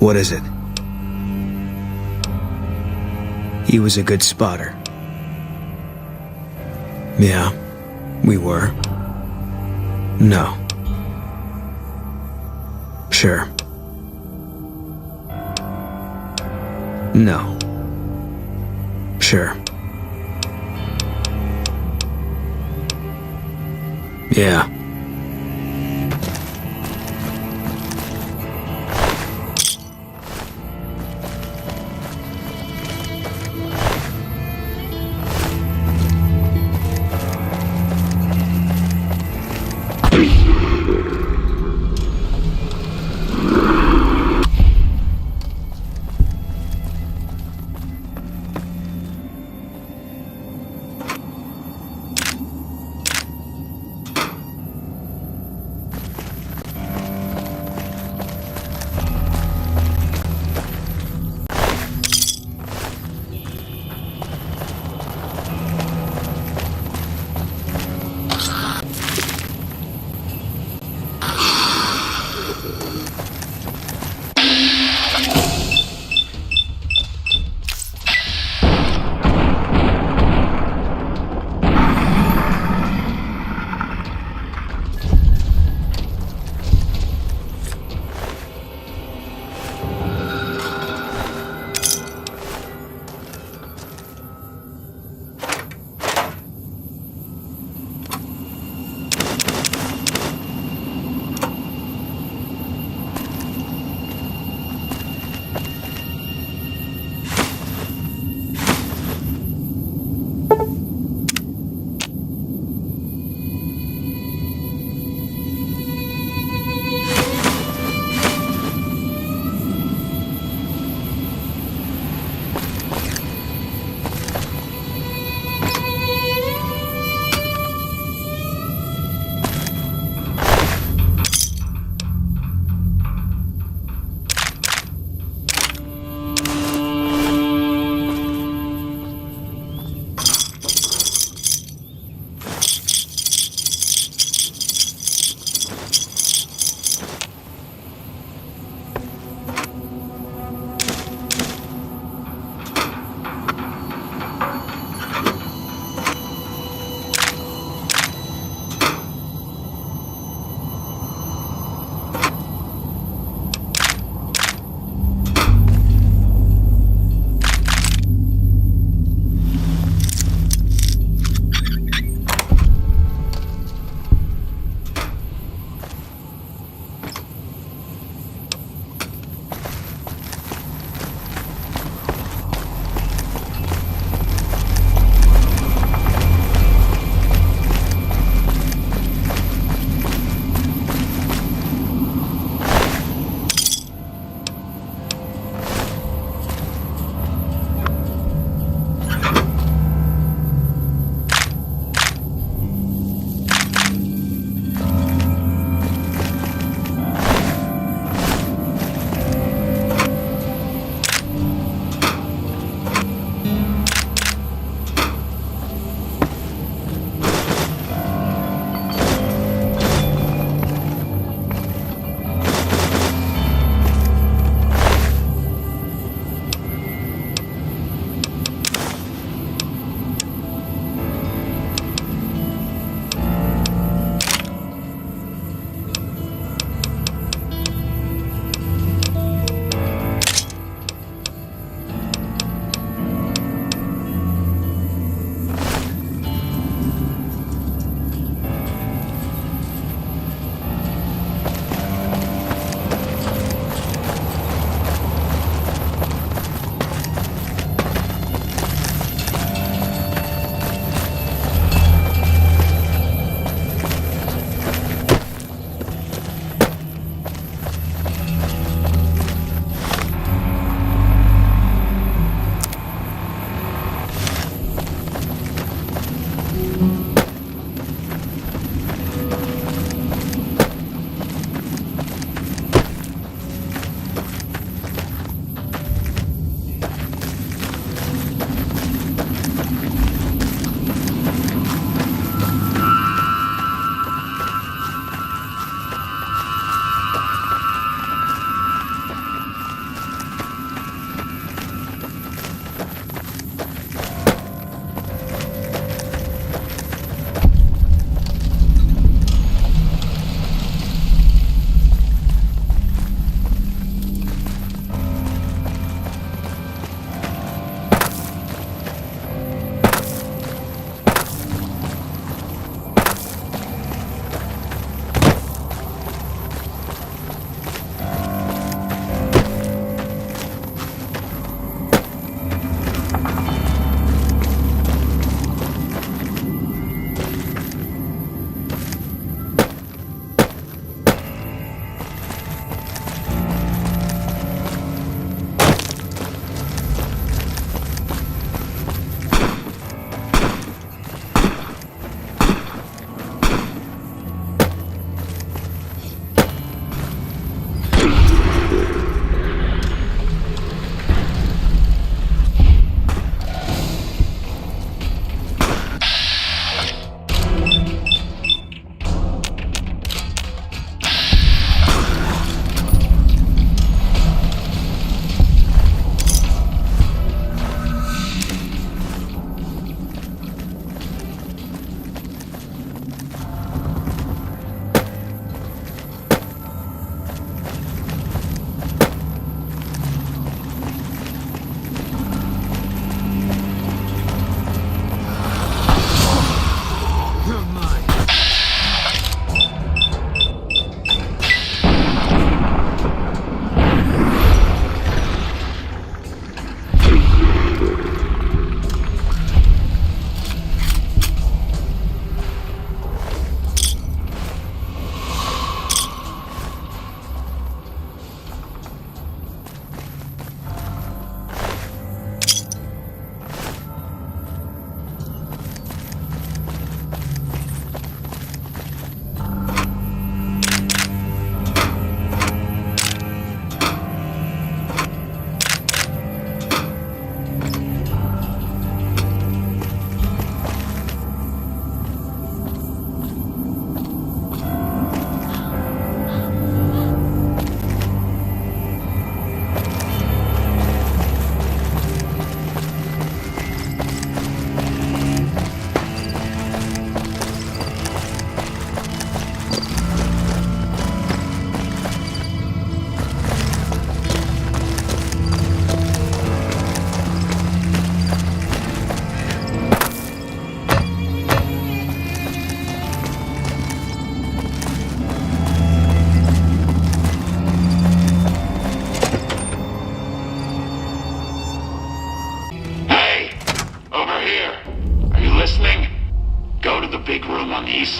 What is it? He was a good spotter. Yeah, we were. No. Sure. No. Sure. Yeah.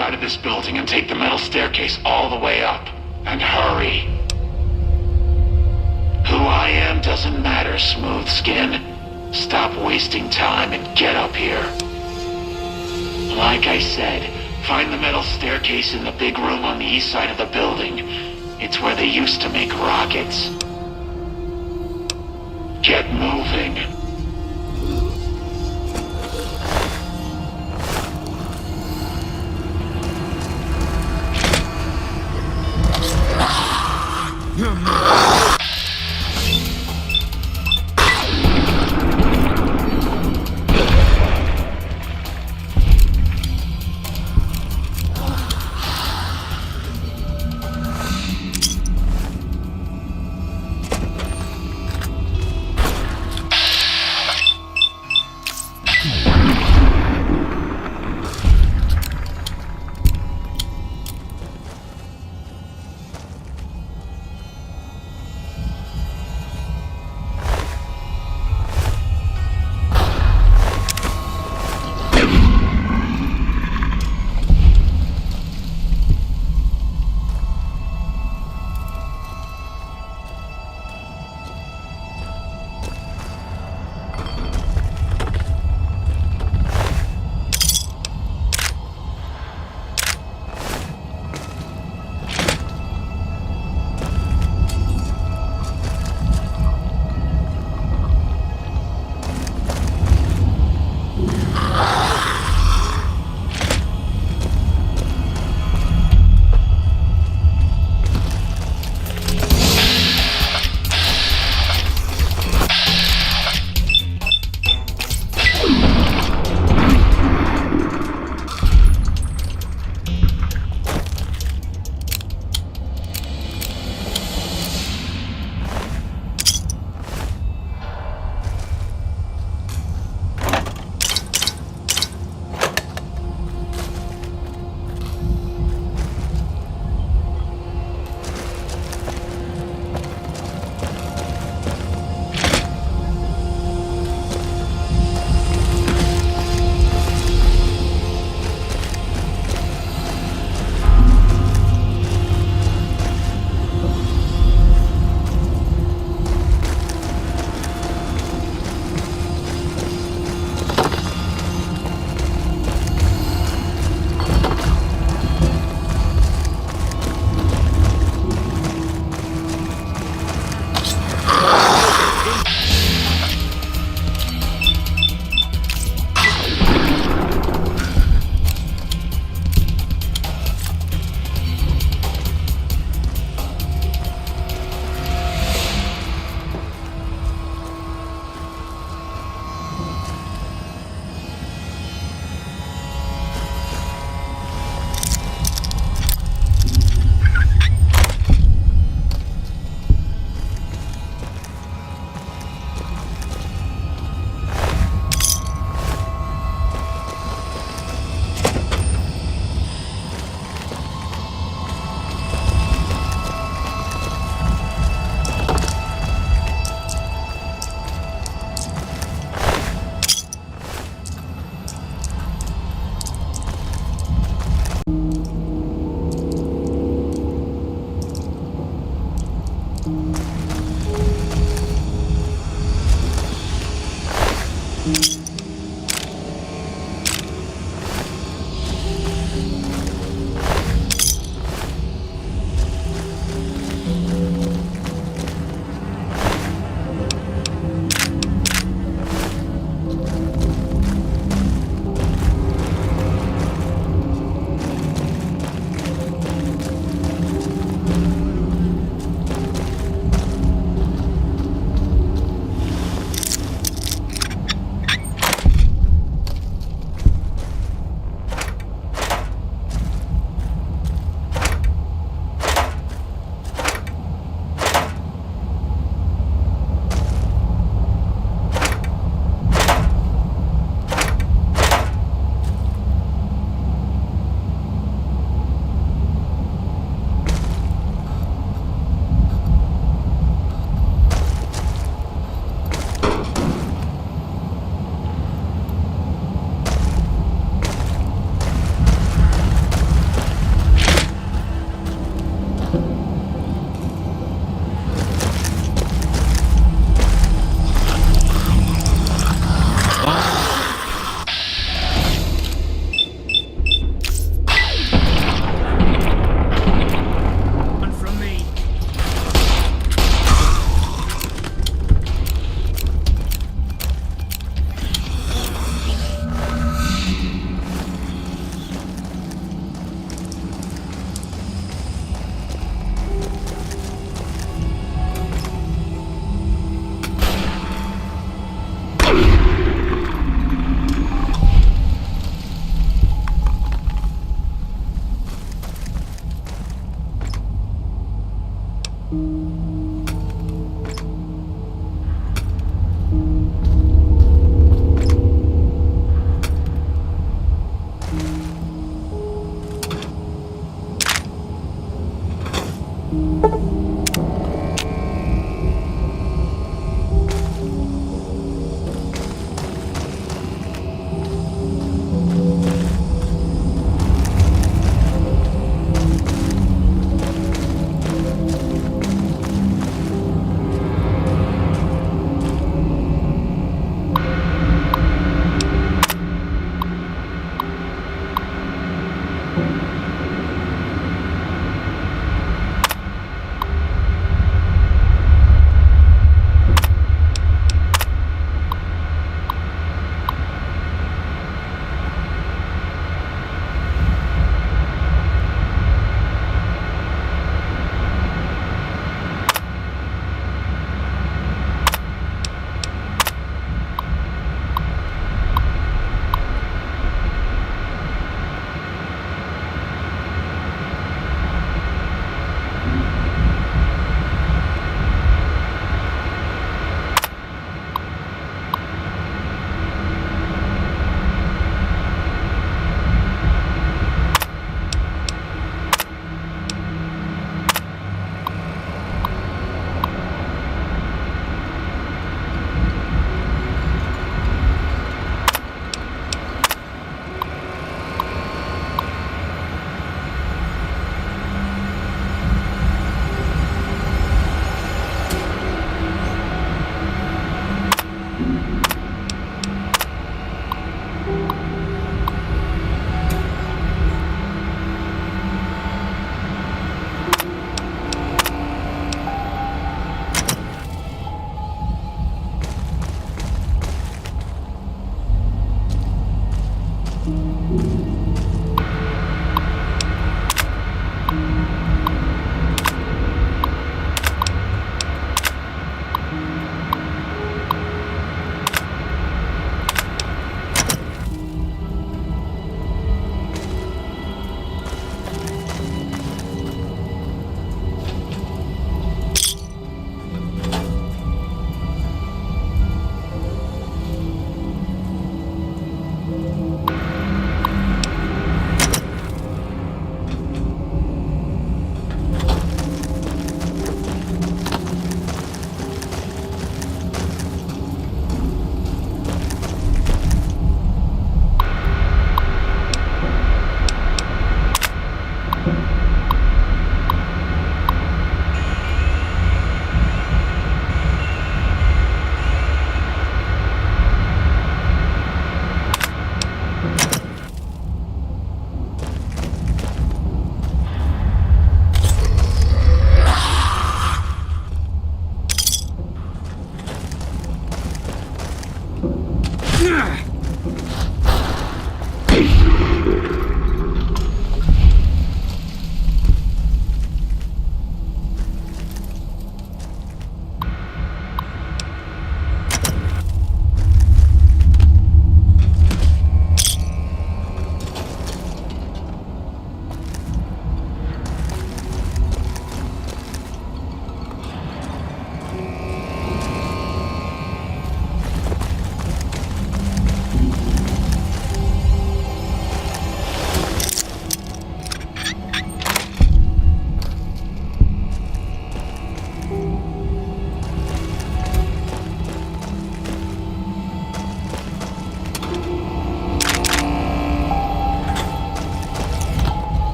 side of this building and take the metal staircase all the way up. And hurry. Who I am doesn't matter, Smooth Skin. Stop wasting time and get up here. Like I said, find the metal staircase in the big room on the east side of the building. It's where they used to make rockets. Get moving.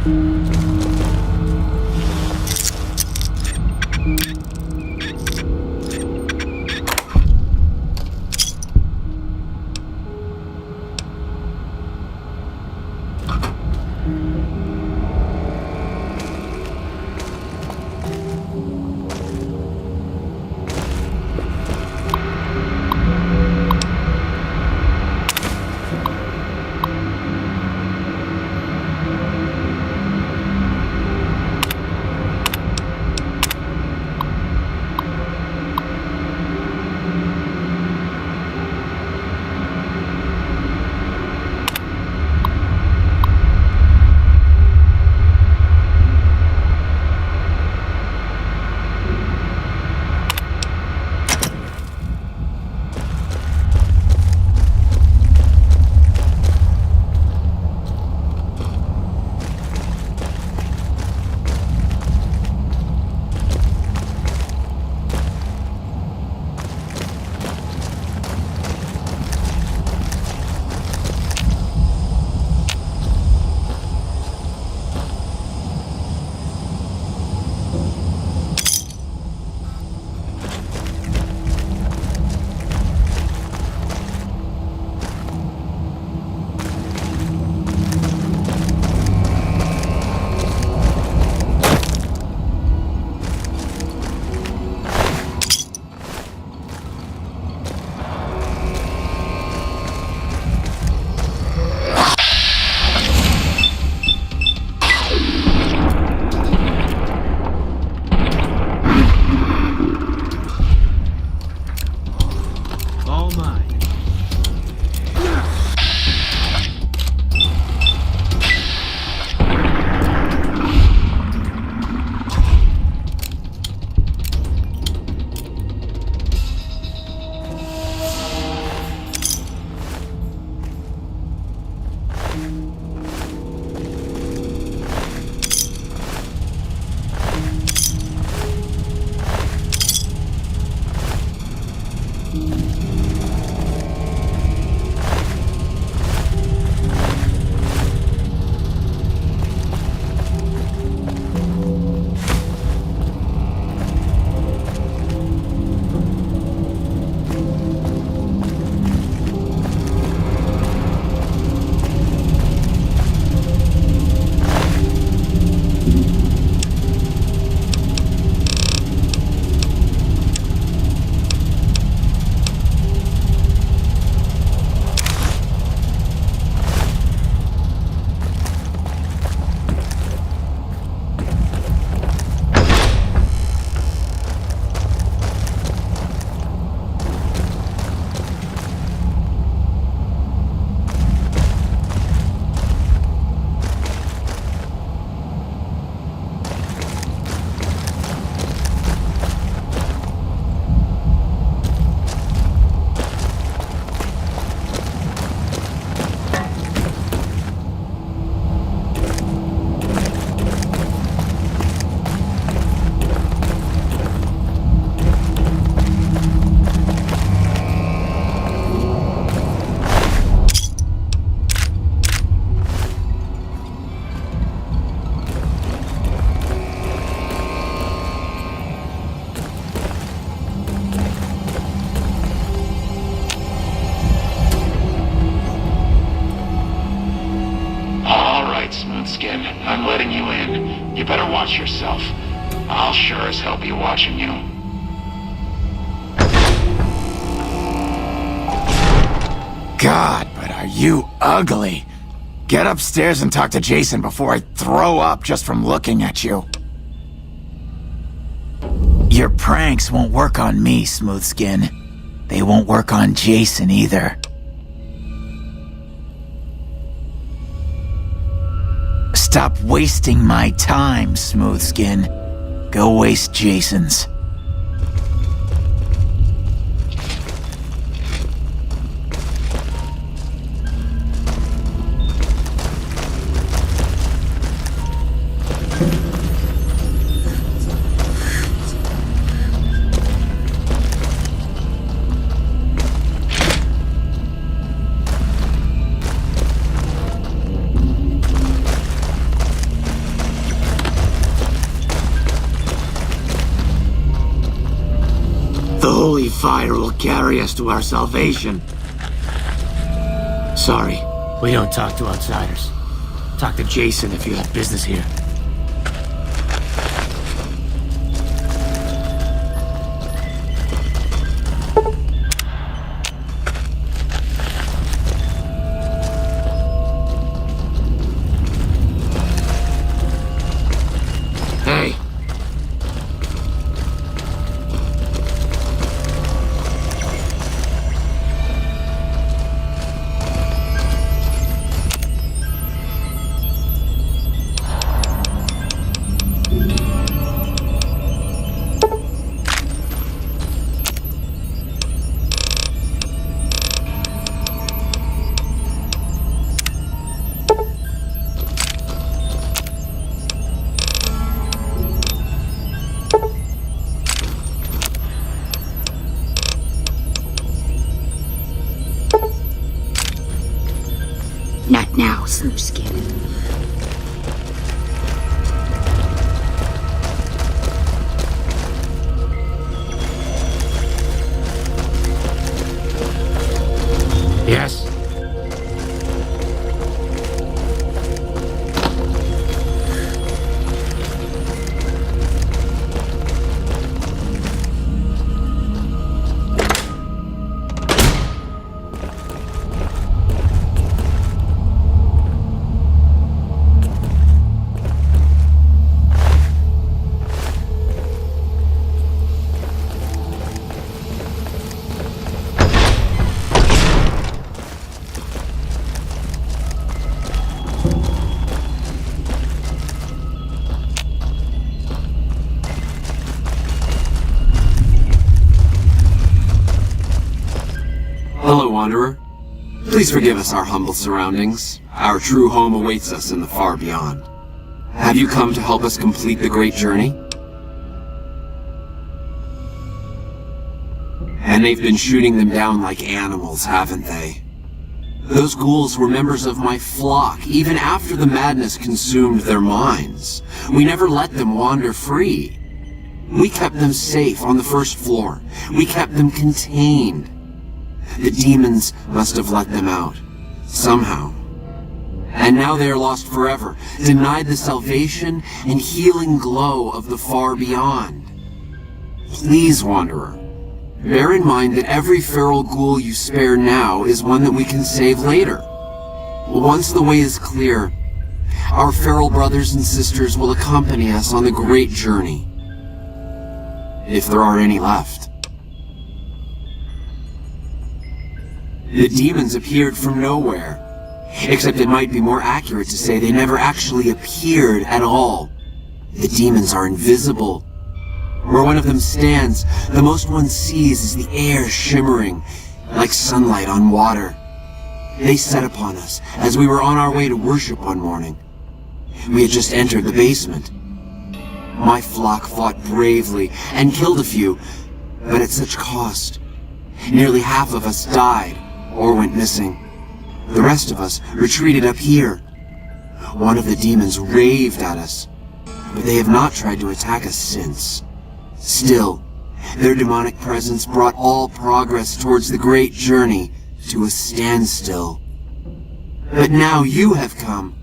All mine. Skin. I'm letting you in. You better watch yourself. I'll sure as hell be watching you. God, but are you ugly. Get upstairs and talk to Jason before I throw up just from looking at you. Your pranks won't work on me, Smooth Skin. They won't work on Jason either. Stop wasting my time, Smooth Skin. Go waste Jason's. The holy fire will carry us to our salvation. Sorry, we don't talk to outsiders. Talk to Jason if you have business here. Hey. Not now, Smoothskin. Yes? Hello, Wanderer. Please forgive us our humble surroundings. Our true home awaits us in the far beyond. Have you come to help us complete the great journey? And they've been shooting them down like animals, haven't they? Those ghouls were members of my flock, even after the madness consumed their minds. We never let them wander free. We kept them safe on the first floor. We kept them contained. The demons must have let them out, somehow. And now they are lost forever, denied the salvation and healing glow of the far beyond. Please, Wanderer, bear in mind that every feral ghoul you spare now is one that we can save later. Once the way is clear, our feral brothers and sisters will accompany us on the great journey. If there are any left. The demons appeared from nowhere. Except it might be more accurate to say they never actually appeared at all. The demons are invisible. Where one of them stands, the most one sees is the air shimmering, like sunlight on water. They set upon us as we were on our way to worship one morning. We had just entered the basement. My flock fought bravely and killed a few, but at such cost. Nearly half of us died or went missing. The rest of us retreated up here. One of the demons raved at us, but they have not tried to attack us since. Still, their demonic presence brought all progress towards the great journey to a standstill. But now you have come.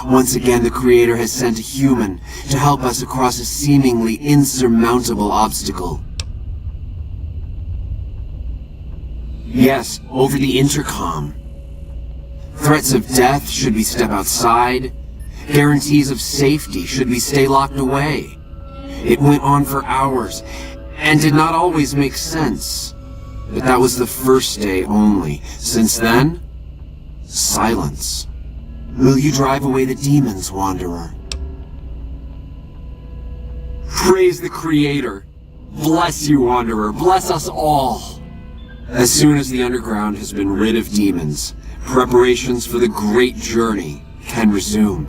Once again, the Creator has sent a human to help us across a seemingly insurmountable obstacle. Yes, over the intercom. Threats of death should we step outside. Guarantees of safety should we stay locked away. It went on for hours, and did not always make sense. But that was the first day only. Since then, silence. Will you drive away the demons, Wanderer? Praise the Creator. Bless you, Wanderer. Bless us all. As soon as the underground has been rid of demons, preparations for the great journey can resume.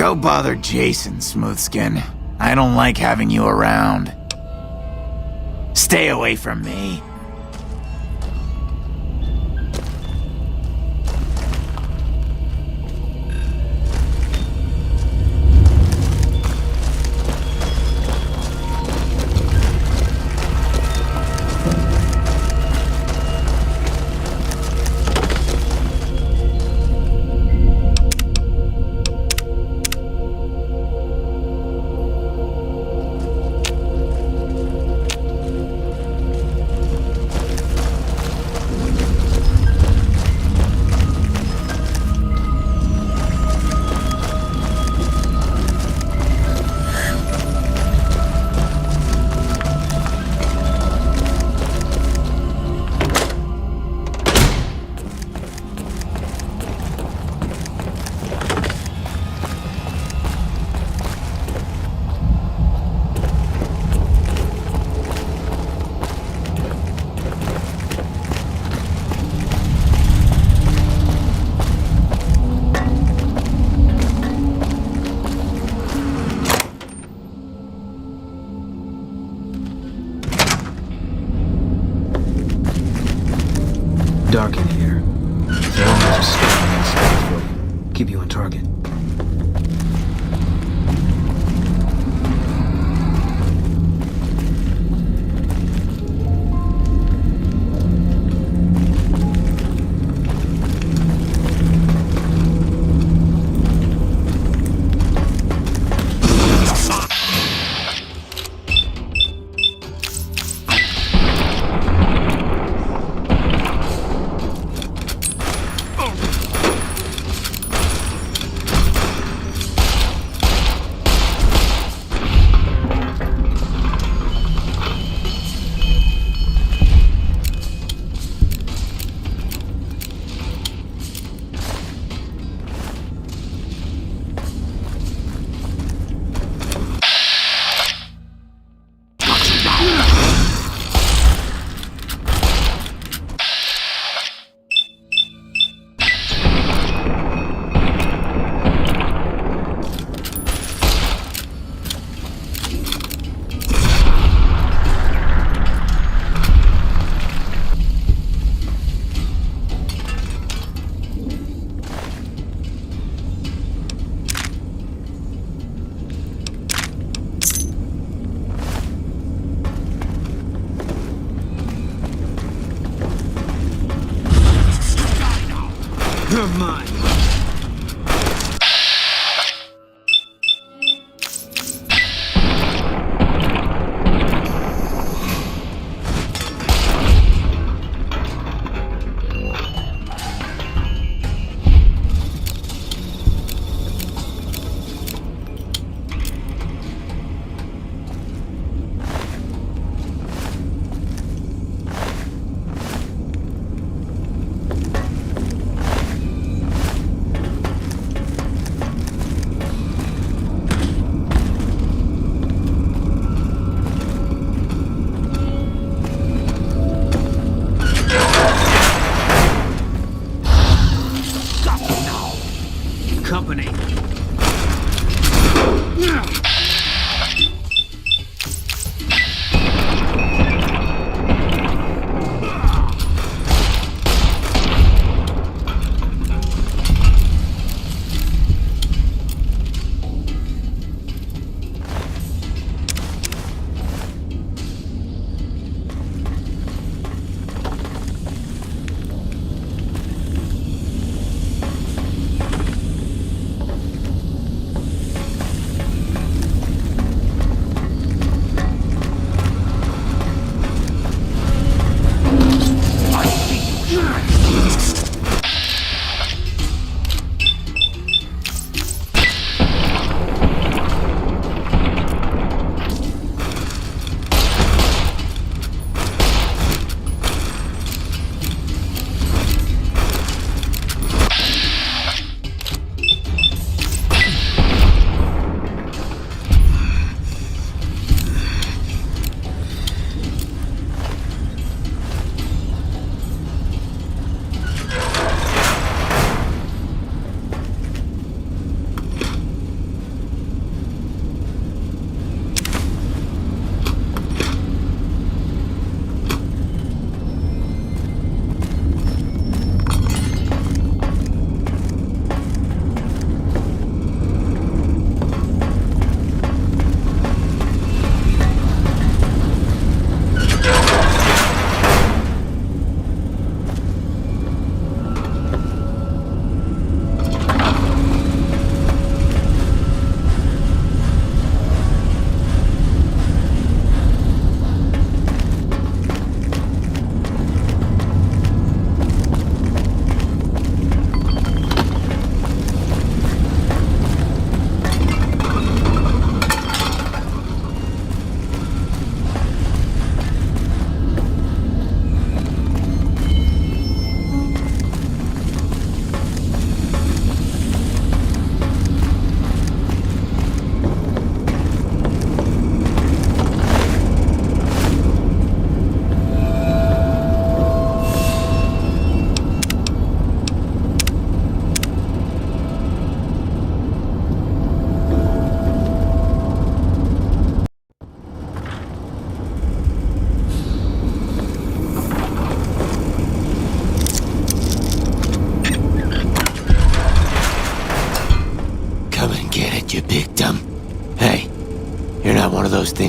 Go bother Jason, Smoothskin. I don't like having you around. Stay away from me. Dark in here. Thermometers are scanning inside for you. Keep you on target. You're mine.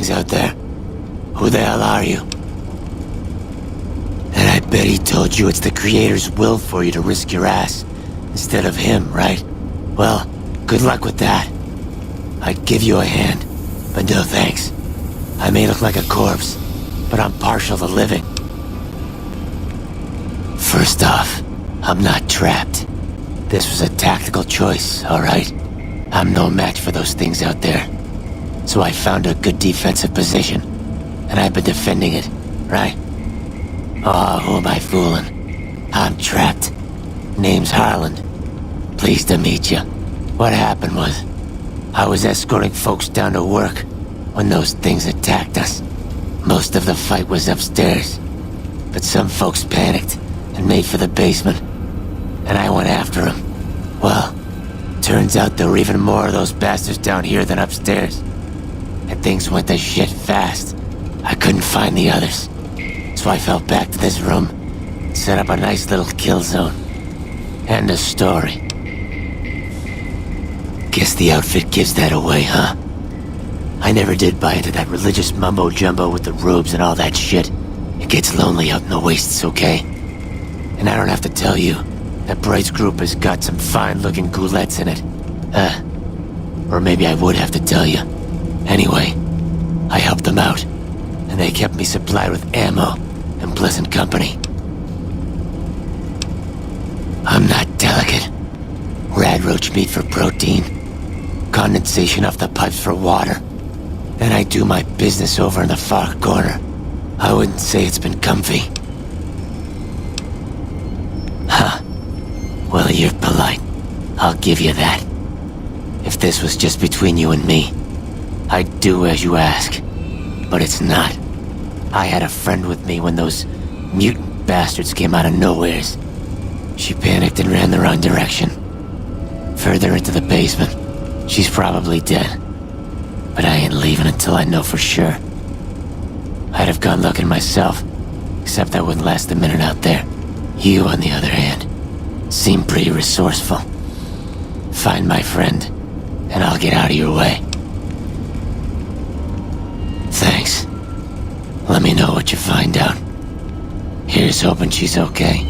things out there. Who the hell are you? And I bet he told you it's the Creator's will for you to risk your ass, instead of him, right? Well, good luck with that. I'd give you a hand, but no thanks. I may look like a corpse, but I'm partial to living. First off, I'm not trapped. This was a tactical choice, alright? I'm no match for those things out there. So I found a good defensive position, and I've been defending it, right? Oh, who am I fooling? I'm trapped. Name's Harland. Pleased to meet you. What happened was, I was escorting folks down to work when those things attacked us. Most of the fight was upstairs, but some folks panicked and made for the basement, and I went after them. Well, turns out there were even more of those bastards down here than upstairs, and things went to shit fast. I couldn't find the others, so I fell back to this room, set up a nice little kill zone. End of story. Guess the outfit gives that away, huh? I never did buy into that religious mumbo-jumbo with the robes and all that shit. It gets lonely out in the wastes, okay? And I don't have to tell you that Bright's group has got some fine-looking ghoulettes in it. Or maybe I would have to tell you. Anyway, I helped them out, and they kept me supplied with ammo and pleasant company. I'm not delicate. Radroach meat for protein, condensation off the pipes for water, and I do my business over in the far corner. I wouldn't say it's been comfy. Huh. Well, you're polite. I'll give you that. If this was just between you and me, I'd do as you ask. But it's not. I had a friend with me when those mutant bastards came out of nowheres. She panicked and ran the wrong direction. Further into the basement. She's probably dead. But I ain't leaving until I know for sure. I'd have gone looking myself, except I wouldn't last a minute out there. You, on the other hand, seem pretty resourceful. Find my friend, and I'll get out of your way. Thanks. Let me know what you find out. Here's hoping she's okay.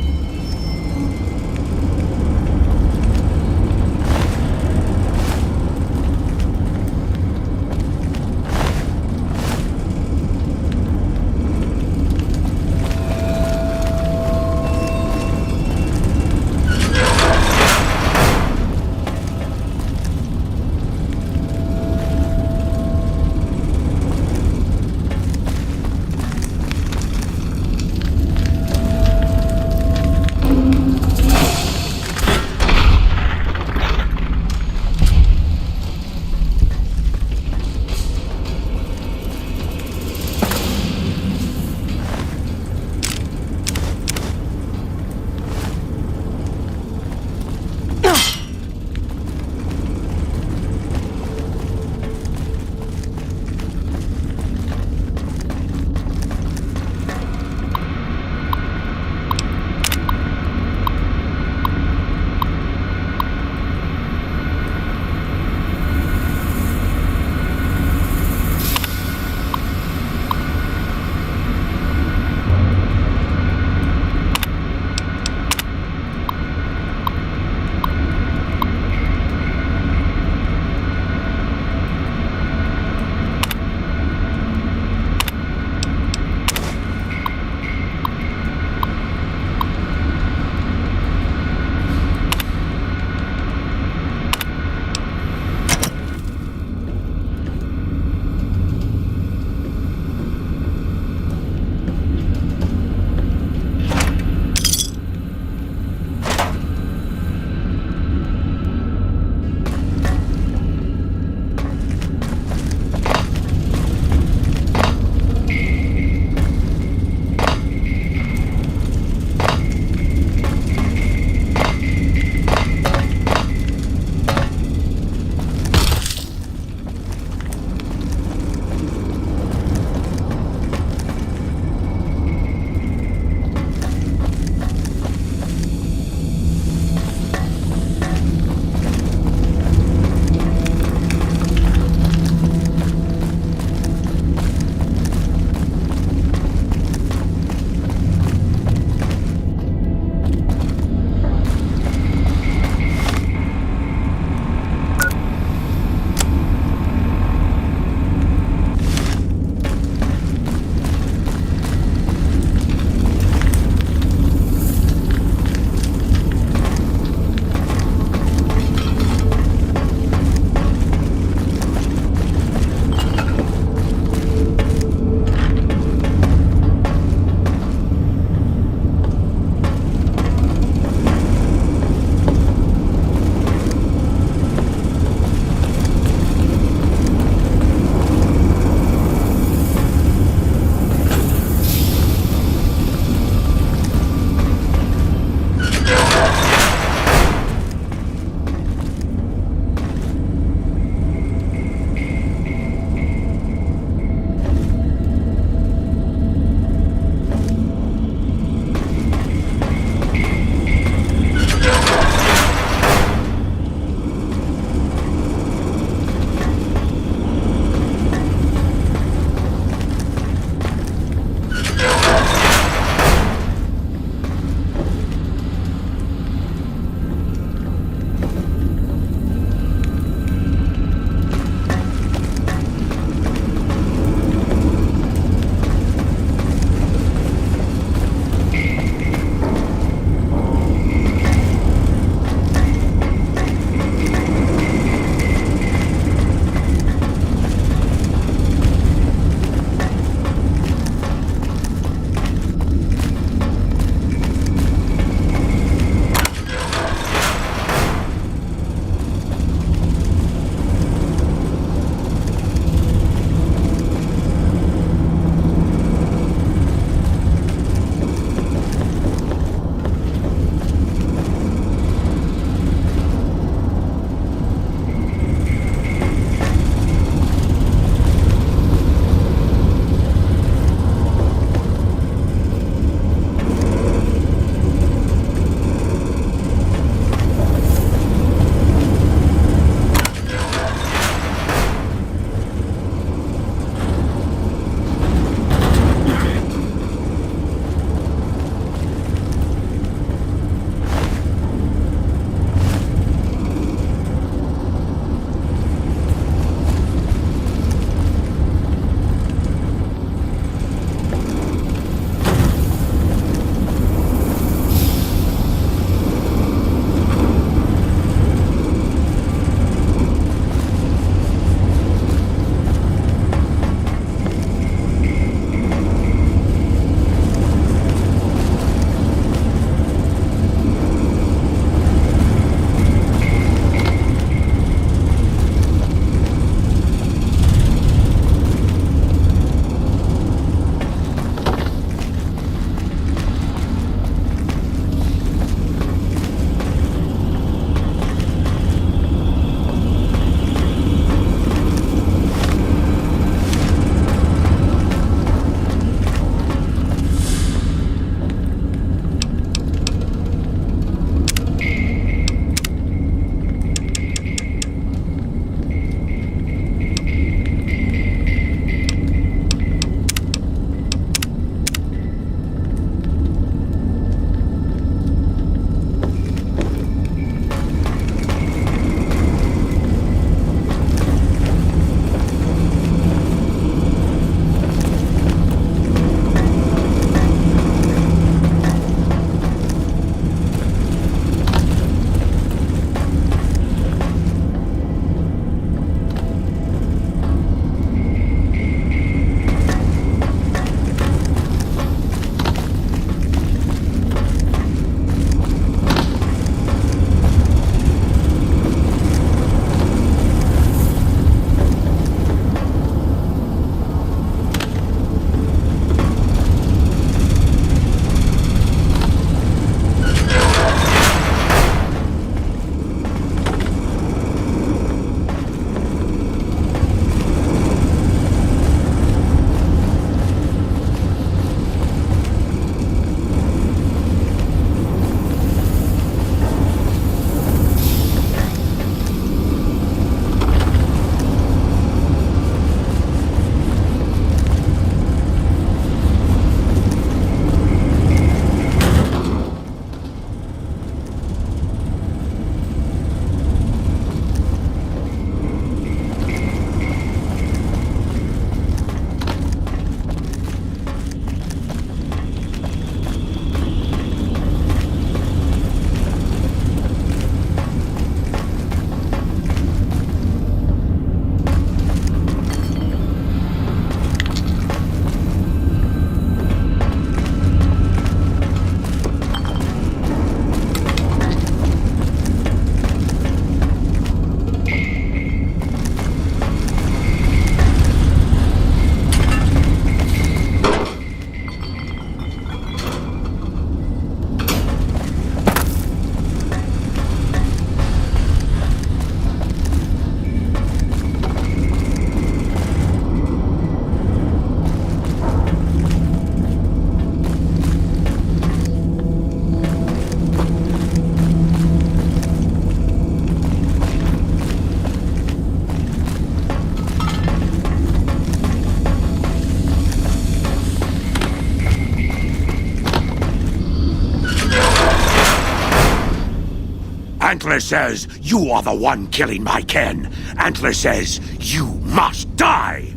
Antler says you are the one killing my kin. Antler says you must die.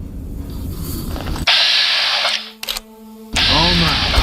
All mine.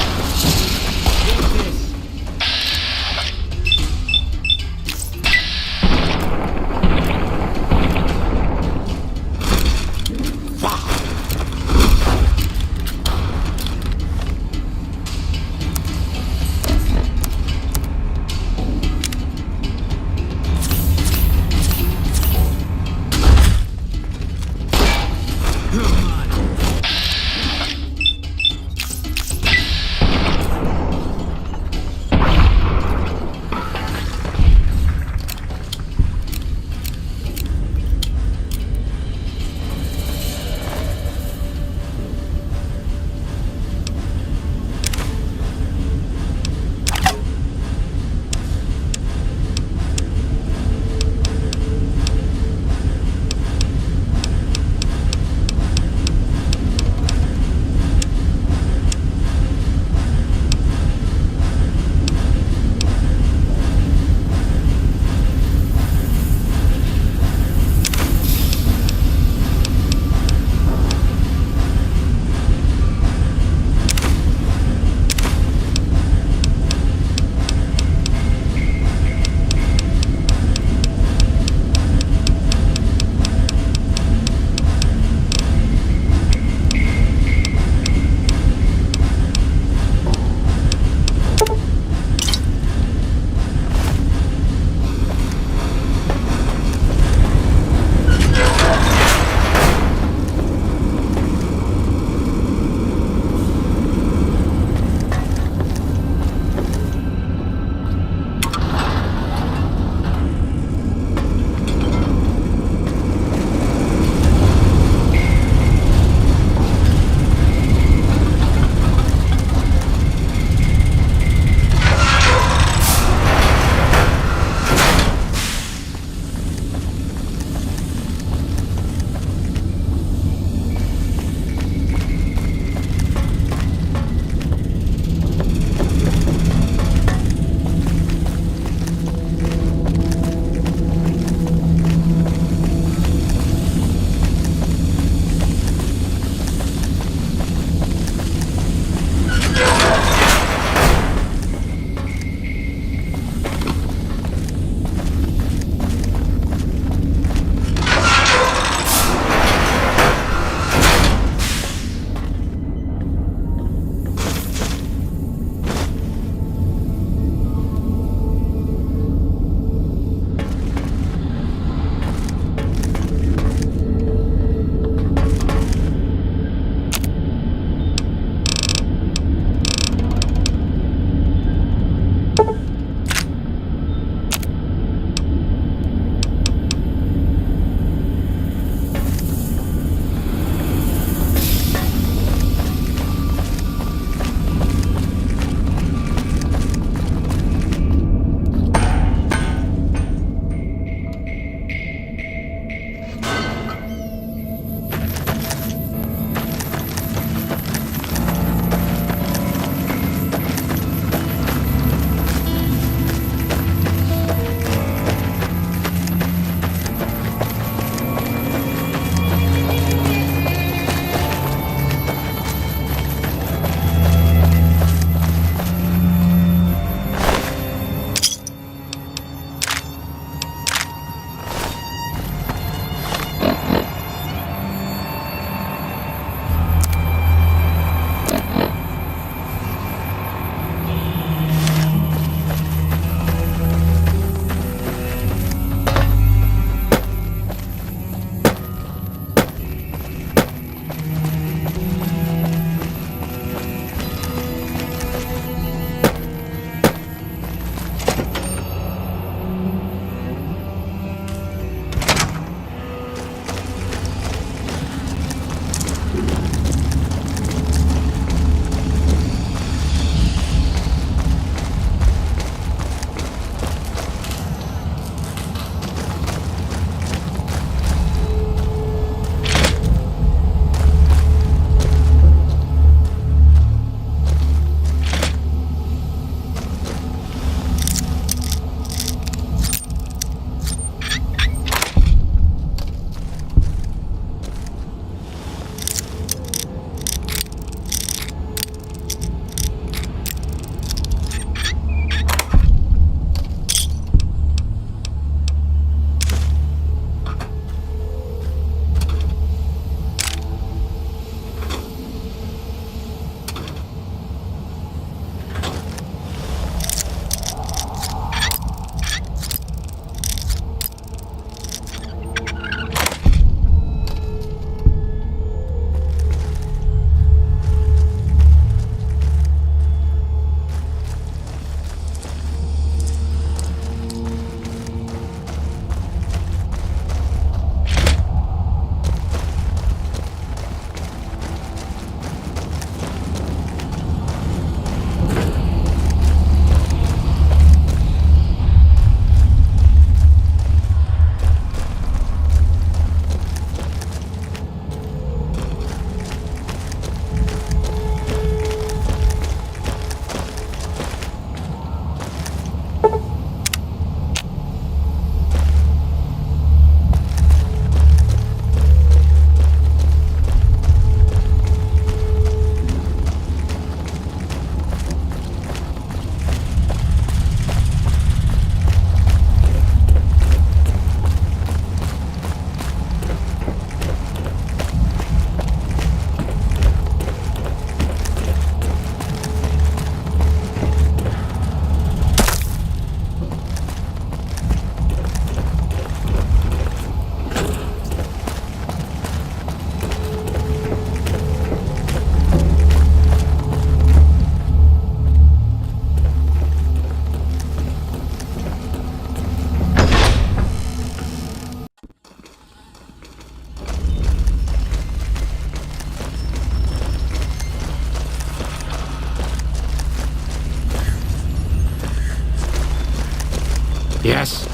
Yes?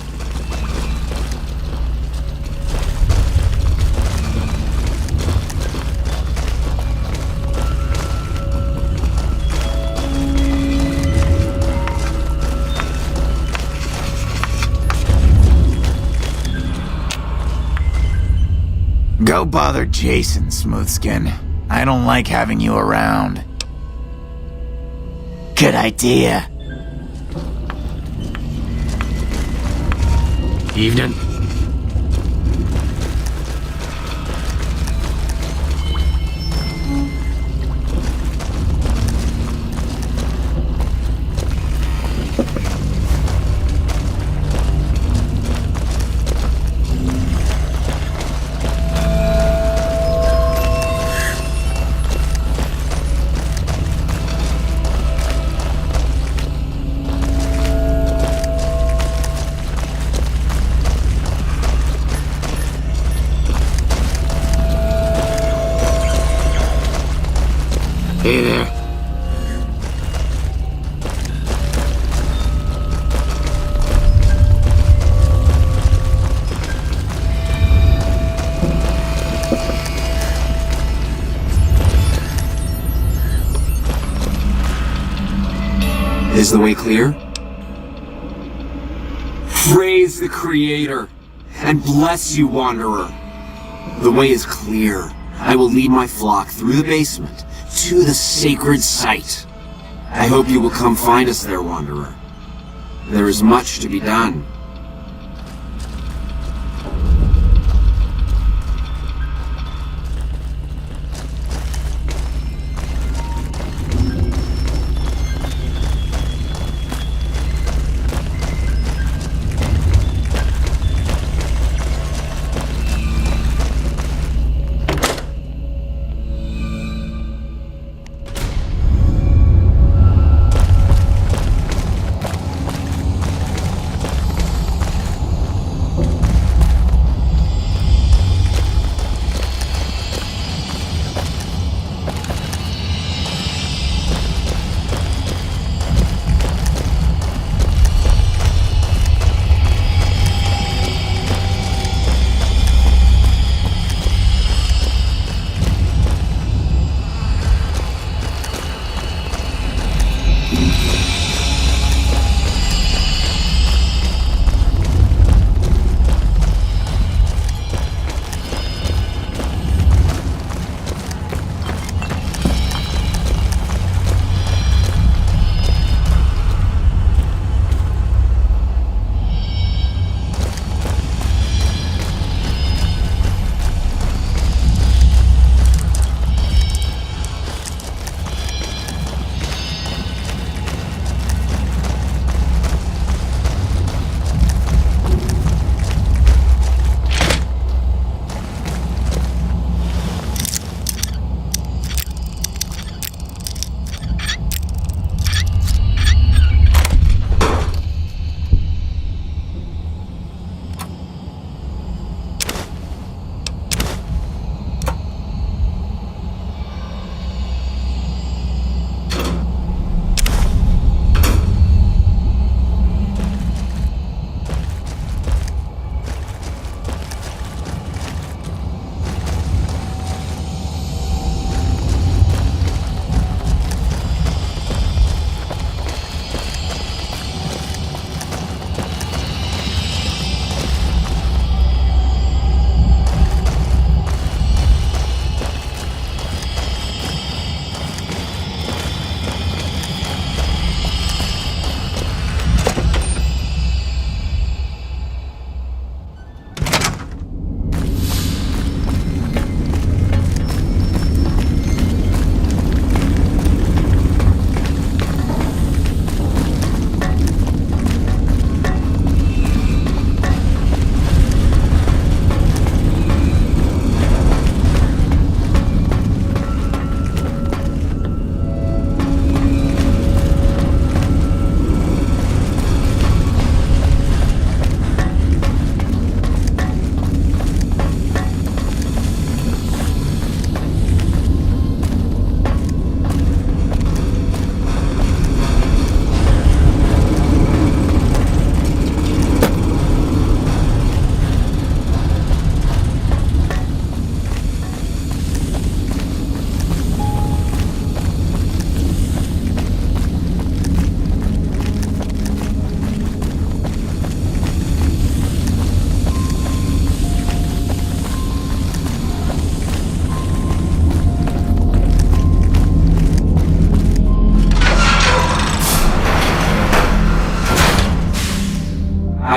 Go bother Jason, Smoothskin. I don't like having you around. Good idea. Evening. Hey there. Is the way clear? Praise the Creator, and bless you, Wanderer. The way is clear. I will lead my flock through the basement to the sacred site. I hope you will come find us there, Wanderer. There is much to be done.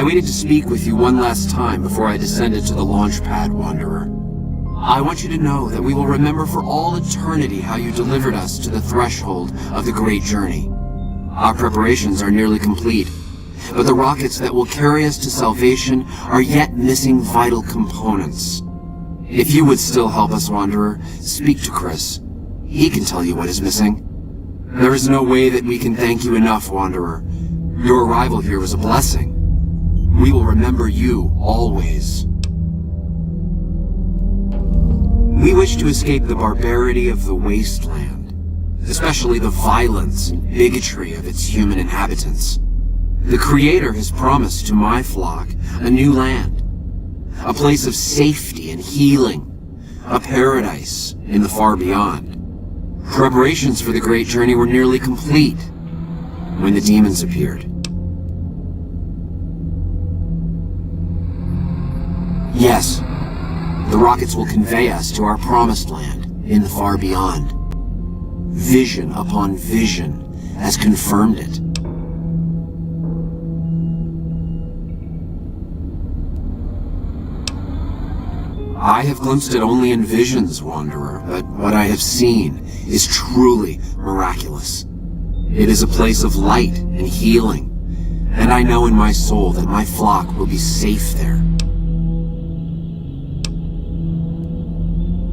I waited to speak with you one last time before I descended to the launch pad, Wanderer. I want you to know that we will remember for all eternity how you delivered us to the threshold of the Great Journey. Our preparations are nearly complete, but the rockets that will carry us to salvation are yet missing vital components. If you would still help us, Wanderer, speak to Chris. He can tell you what is missing. There is no way that we can thank you enough, Wanderer. Your arrival here was a blessing. We will remember you always. We wish to escape the barbarity of the wasteland, especially the violence and bigotry of its human inhabitants. The Creator has promised to my flock a new land, a place of safety and healing, a paradise in the far beyond. Preparations for the Great Journey were nearly complete when the demons appeared. Yes, the rockets will convey us to our promised land in the far beyond. Vision upon vision has confirmed it. I have glimpsed it only in visions, Wanderer, but what I have seen is truly miraculous. It is a place of light and healing, and I know in my soul that my flock will be safe there.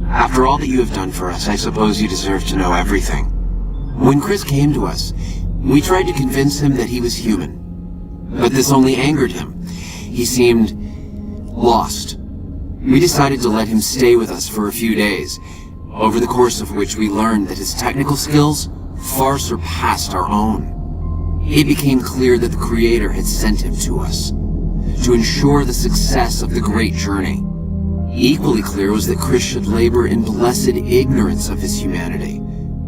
After all that you have done for us, I suppose you deserve to know everything. When Chris came to us, we tried to convince him that he was human, but this only angered him. He seemed lost. We decided to let him stay with us for a few days, over the course of which we learned that his technical skills far surpassed our own. It became clear that the Creator had sent him to us, to ensure the success of the Great Journey. Equally clear was that Chris should labor in blessed ignorance of his humanity,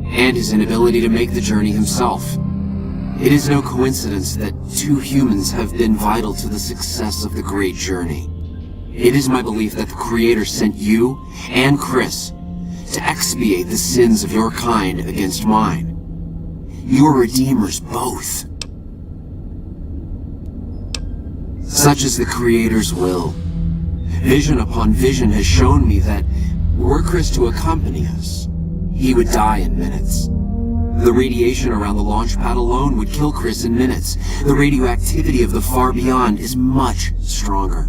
and his inability to make the journey himself. It is no coincidence that two humans have been vital to the success of the Great Journey. It is my belief that the Creator sent you and Chris to expiate the sins of your kind against mine. You are redeemers both. Such is the Creator's will. Vision upon vision has shown me that were Chris to accompany us, he would die in minutes. The radiation around the launch pad alone would kill Chris in minutes. The radioactivity of the far beyond is much stronger.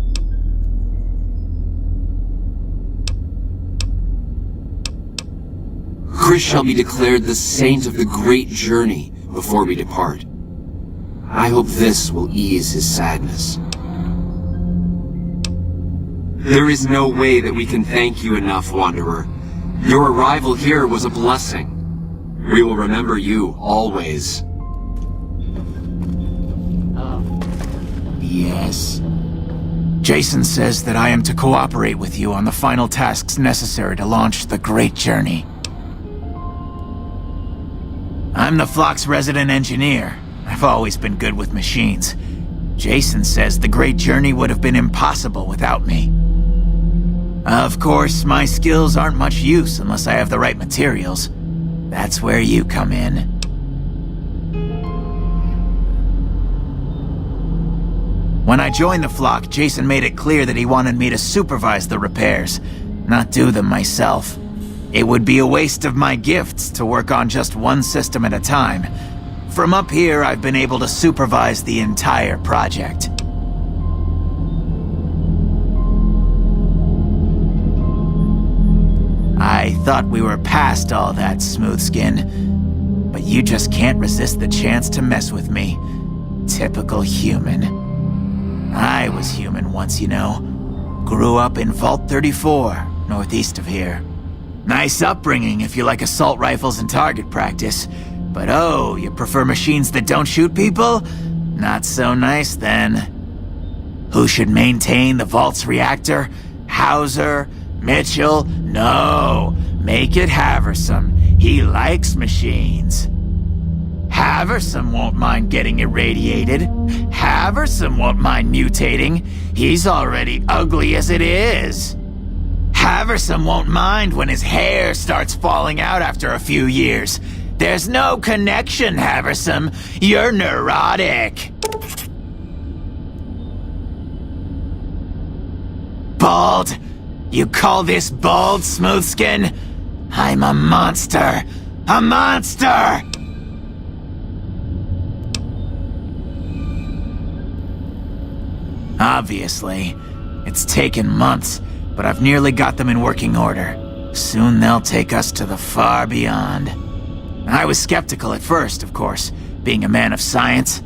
Chris shall be declared the saint of the Great Journey before we depart. I hope this will ease his sadness. There is no way that we can thank you enough, Wanderer. Your arrival here was a blessing. We will remember you always. Yes? Jason says that I am to cooperate with you on the final tasks necessary to launch the Great Journey. I'm the flock's resident engineer. I've always been good with machines. Jason says the Great Journey would have been impossible without me. Of course, my skills aren't much use unless I have the right materials. That's where you come in. When I joined the flock, Jason made it clear that he wanted me to supervise the repairs, not do them myself. It would be a waste of my gifts to work on just one system at a time. From up here, I've been able to supervise the entire project. I thought we were past all that, Smoothskin. But you just can't resist the chance to mess with me. Typical human. I was human once, you know. Grew up in Vault 34, northeast of here. Nice upbringing if you like assault rifles and target practice. But oh, you prefer machines that don't shoot people? Not so nice then. Who should maintain the Vault's reactor? Hauser? Mitchell? No. Make it Haversam. He likes machines. Haversam won't mind getting irradiated. Haversam won't mind mutating. He's already ugly as it is. Haversam won't mind when his hair starts falling out after a few years. There's no connection, Haversam. You're neurotic. Bald? You call this bald, Smoothskin? I'm a monster! A monster! Obviously. It's taken months, but I've nearly got them in working order. Soon they'll take us to the far beyond. I was skeptical at first, of course, being a man of science.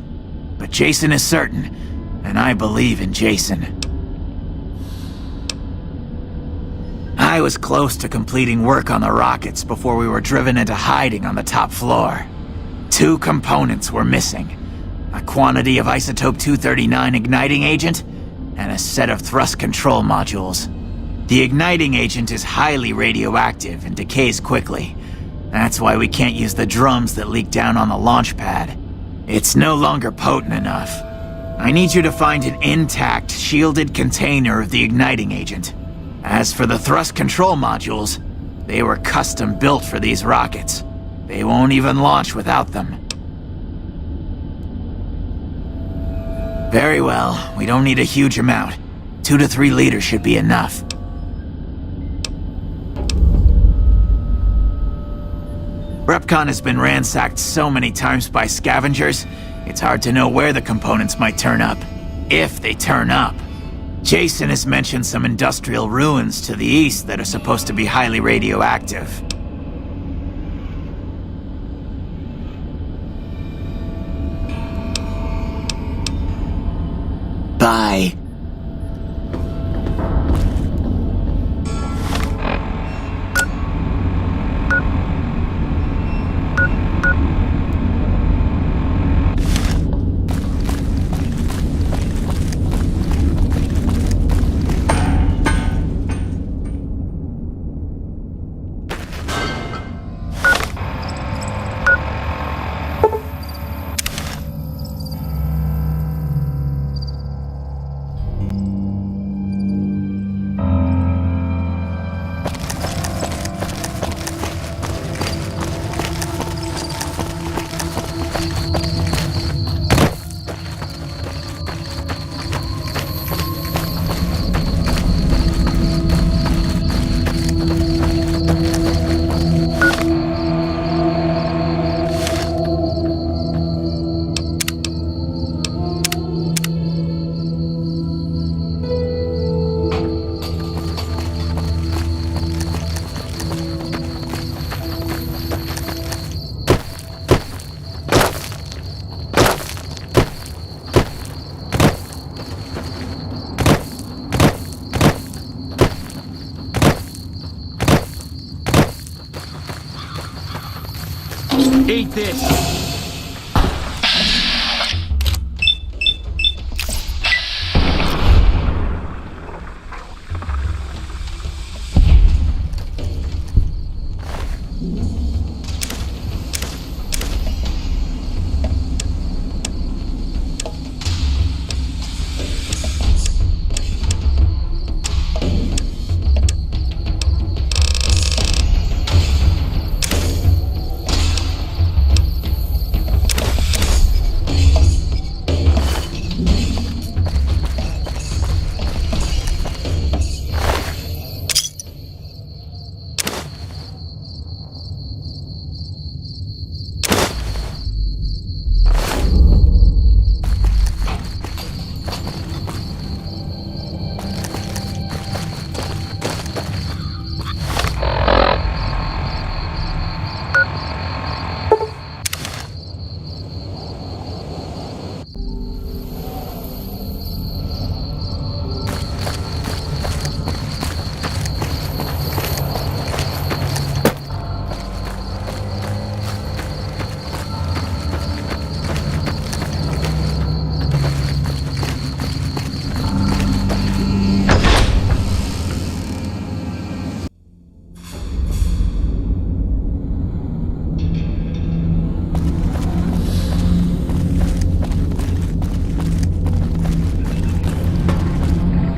But Jason is certain, and I believe in Jason. I was close to completing work on the rockets before we were driven into hiding on the top floor. 2 components were missing. A quantity of isotope 239 igniting agent, and a set of thrust control modules. The igniting agent is highly radioactive and decays quickly. That's why we can't use the drums that leak down on the launch pad. It's no longer potent enough. I need you to find an intact, shielded container of the igniting agent. As for the thrust control modules, they were custom built for these rockets. They won't even launch without them. Very well, we don't need a huge amount. 2 to 3 liters should be enough. Repcon has been ransacked so many times by scavengers, it's hard to know where the components might turn up. If they turn up. Jason has mentioned some industrial ruins to the east that are supposed to be highly radioactive. Bye. Eat this!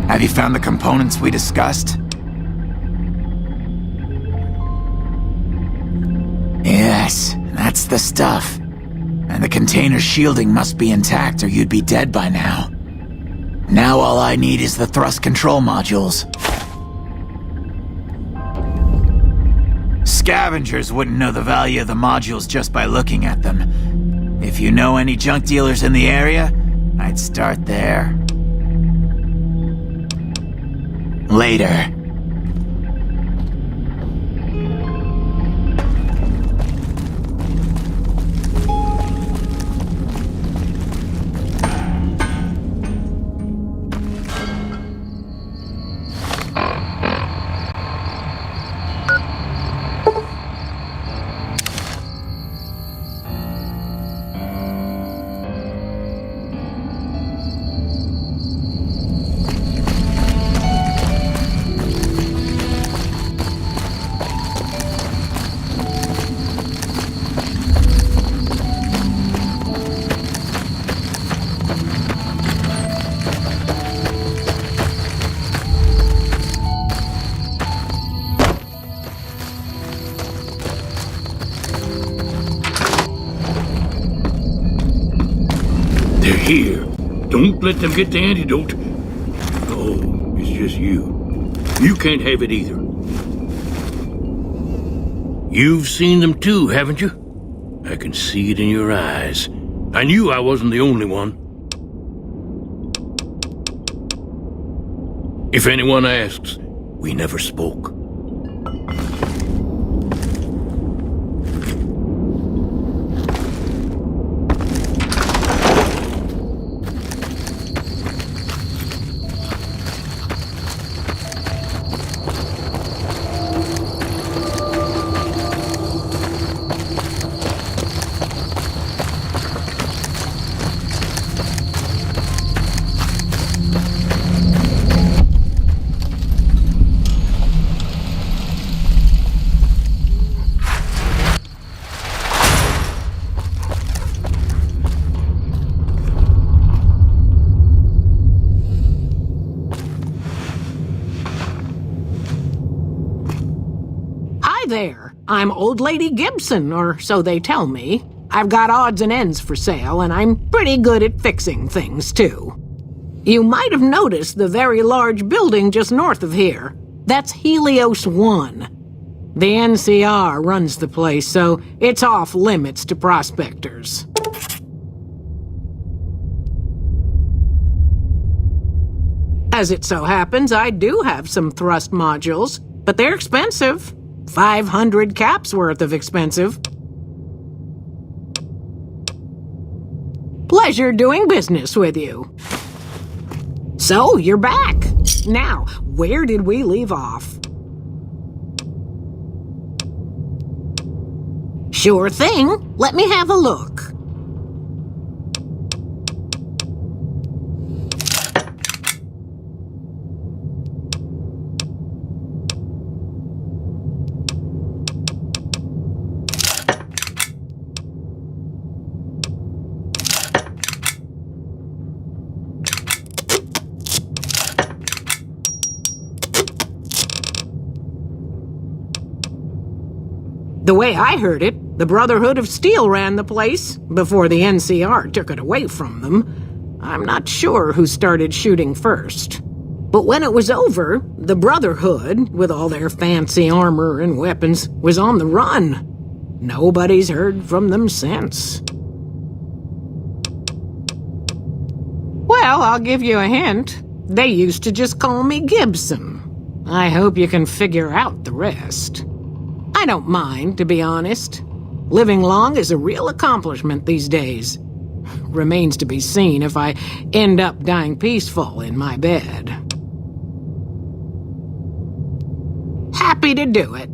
Have you found the components we discussed? Yes, that's the stuff. And the container's shielding must be intact or you'd be dead by now. Now all I need is the thrust control modules. Scavengers wouldn't know the value of the modules just by looking at them. If you know any junk dealers in the area, I'd start there. Later. They're here. Don't let them get the antidote. Oh, it's just you. You can't have it either. You've seen them too, haven't you? I can see it in your eyes. I knew I wasn't the only one. If anyone asks, we never spoke. There. I'm Old Lady Gibson, or so they tell me. I've got odds and ends for sale, and I'm pretty good at fixing things, too. You might have noticed the very large building just north of here. That's Helios 1. The NCR runs the place, so it's off limits to prospectors. As it so happens, I do have some thrust modules, but they're expensive. 500 caps worth of expensive. Pleasure doing business with you. So, you're back. Now, where did we leave off? Sure thing. Let me have a look. The way I heard it, the Brotherhood of Steel ran the place before the NCR took it away from them. I'm not sure who started shooting first. But when it was over, the Brotherhood, with all their fancy armor and weapons, was on the run. Nobody's heard from them since. Well, I'll give you a hint. They used to just call me Gibson. I hope you can figure out the rest. I don't mind, to be honest. Living long is a real accomplishment these days. Remains to be seen if I end up dying peaceful in my bed. Happy to do it.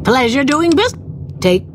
Pleasure doing business. Take...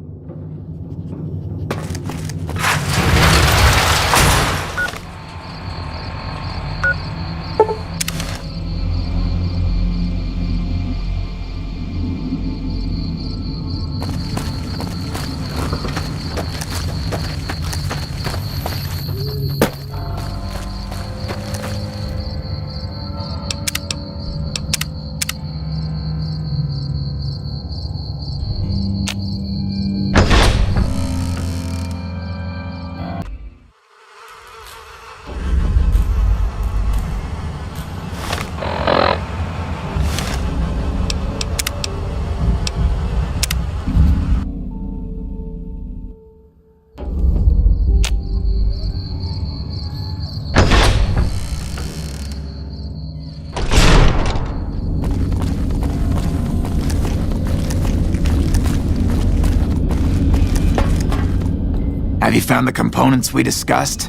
Have you found the components we discussed?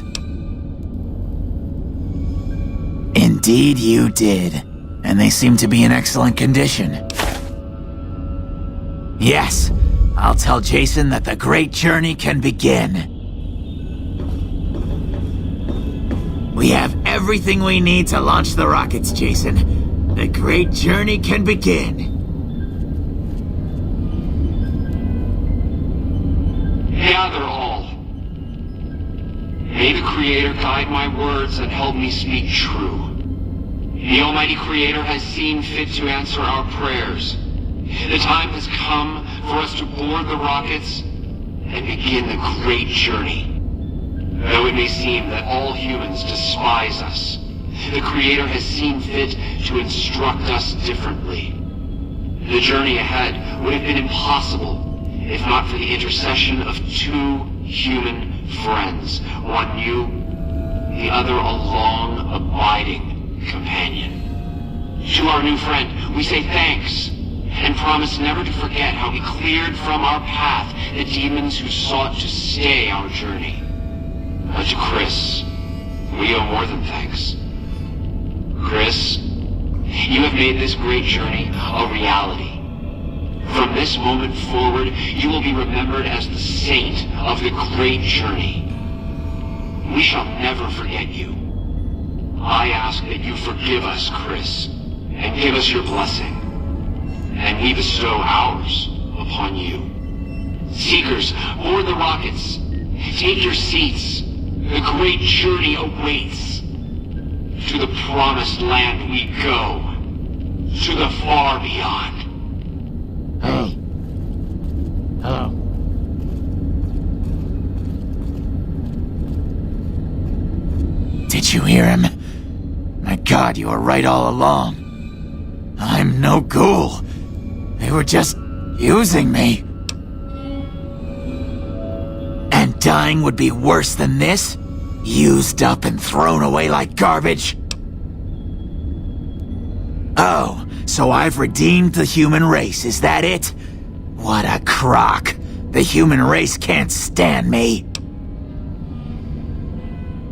Indeed you did, and they seem to be in excellent condition. Yes, I'll tell Jason that the great journey can begin. We have everything we need to launch the rockets, Jason. The great journey can begin. Gather all. May the Creator guide my words and help me speak true. The Almighty Creator has seen fit to answer our prayers. The time has come for us to board the rockets and begin the great journey. Though it may seem that all humans despise us, the Creator has seen fit to instruct us differently. The journey ahead would have been impossible if not for the intercession of two human friends, one new, the other a long, abiding companion. To our new friend, we say thanks, and promise never to forget how he cleared from our path the demons who sought to stay our journey. But to Chris, we owe more than thanks. Chris, you have made this great journey a reality. From this moment forward, you will be remembered as the saint of the great journey. We shall never forget you. I ask that you forgive us, Chris, and give us your blessing. And we bestow ours upon you. Seekers, board the rockets. Take your seats. The great journey awaits. To the promised land we go. To the far beyond. Hey. Hello. Did you hear him? My God, you were right all along. I'm no ghoul. They were just using me. And dying would be worse than this? Used up and thrown away like garbage? Oh, so I've redeemed the human race, is that it? What a crock. The human race can't stand me.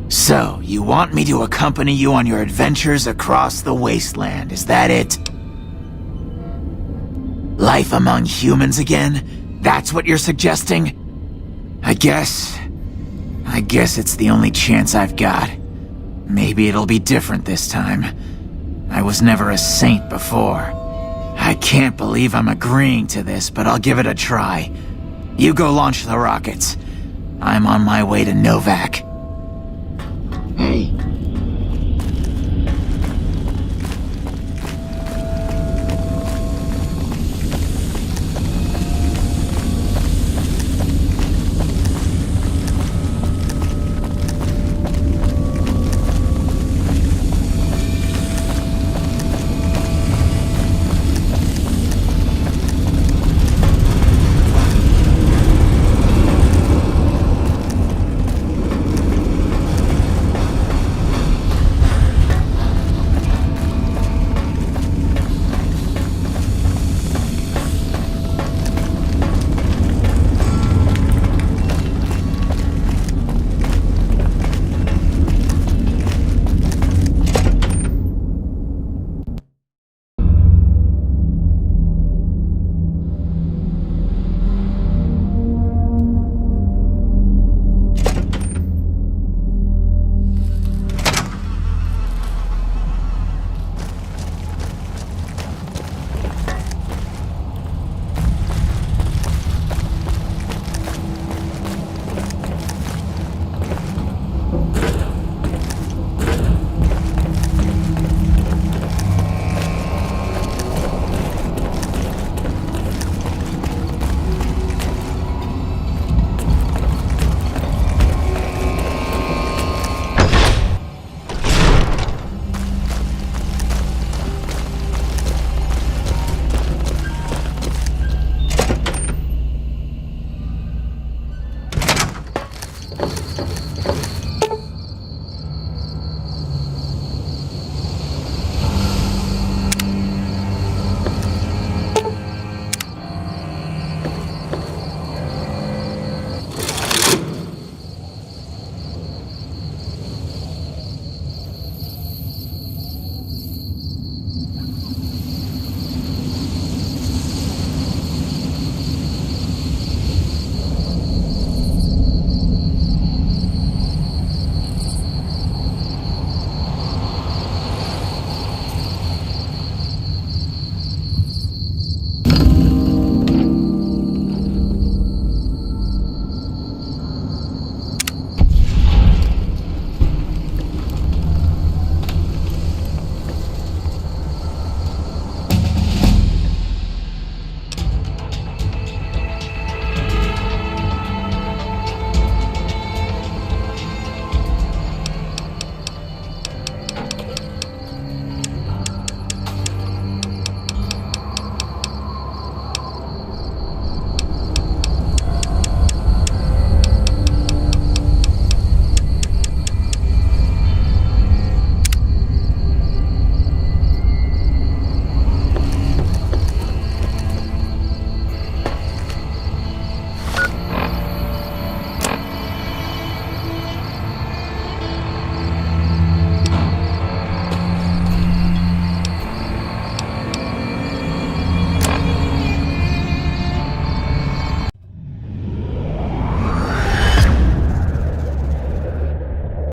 So, you want me to accompany you on your adventures across the wasteland, is that it? Life among humans again? That's what you're suggesting? I guess it's the only chance I've got. Maybe it'll be different this time. I was never a saint before. I can't believe I'm agreeing to this, but I'll give it a try. You go launch the rockets. I'm on my way to Novak.